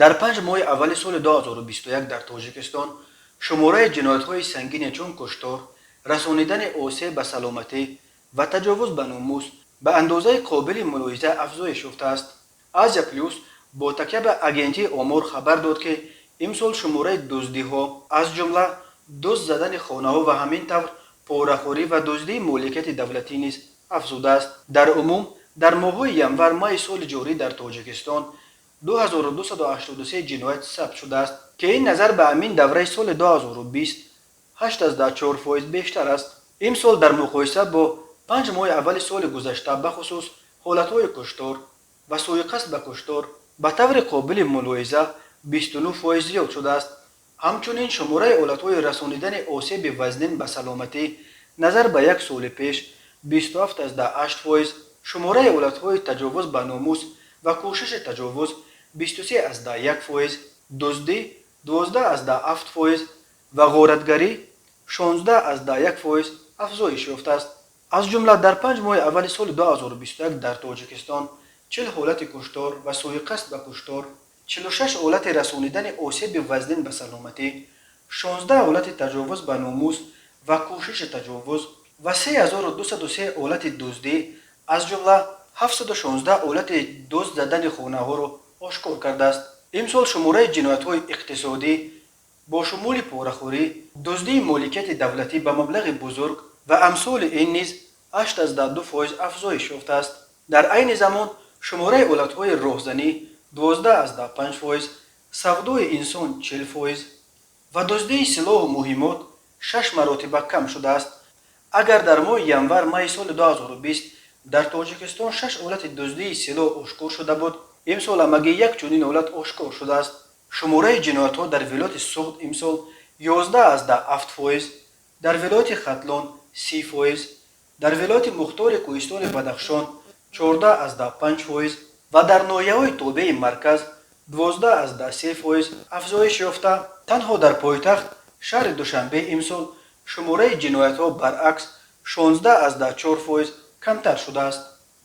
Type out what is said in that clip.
در 5 ماه اول سال 2021 در تاجیکستان شماره جنایت‌های سنگین چون کشتار، رسانیدن آسیب به سلامتی و تجاوز به ناموس به اندازه قابل ملاحظه افزایش یافته است. آسیا پلیوس با تکیه به اگنتی آمار خبر داد که امسال شماره دزدی‌ها از جمله دزد زدن خانه‌ها و همین طور پاره‌خوری و دزدی مالکیت دولتی نیز افزوده است. در عموم در ماه‌های ینور مای سال جاری در تاجیکستان 2283 جنایت ثبت شده است که این نظر به همین دوره سال 2020 8.4% بیشتر است. امسال در مقایسه با 5 ماه اول سال گذشته به خصوص حالت‌های کشتار و سوء قصد به کشتار به طور قابل ملاحظه 29% زیاد شده است. همچنین شماره حالت‌های رسانیدن آسیب وزنین به سلامتی نظر به یک سال پیش 27.8%، شماره حالت‌های تجاوز به ناموس و کوشش تجاوز 23.1%، دزدی 12.7% و غارتگری 16.1% افزایش یافته است. از جمله در 5 ماه اول سال 2021 در تاجیکستان 40 حالت کشتار و سوء قصد به کشتار، 46 حالت رسانیدن آسیب وزنین به سلامتی، 16 حالت تجاوز به ناموس و کوشش تجاوز و 3203 حالت دزدی از جمله 716 حالت دزد زدن خانه ها را آشکار کرده است. امسال شماره جنایت های اقتصادی با شمول پاره‌خوری، دزدی مالکیت دولتی به مبلغ بزرگ و امثال این نیز 8.2% افزایش یافته است. در عین زمان شماره حالت‌های راهزنی 12.5%، سودای انسان 40% و دزدی سلاح و مهمات 6 مراتب کم شده است. اگر در ماه ینور مای سال 2020 در تاجیکستان 6 حالت دزدی سلاح آشکار شده بود، امسال همگی یک چنین حالت آشکار شده است. شماره جنایت‌ها در ولایت سوخت امسال 11.7%، در ولایت ختلان 30%، در ولایت مختار کوهستان بدخشان 14.5% و در ناحیه‌های تابع مرکز 12.3% افزایش یافته. تنها در پایتخت شهر دوشنبه امسال شماره جنایت‌ها برعکس 16.4% کمتر شده است.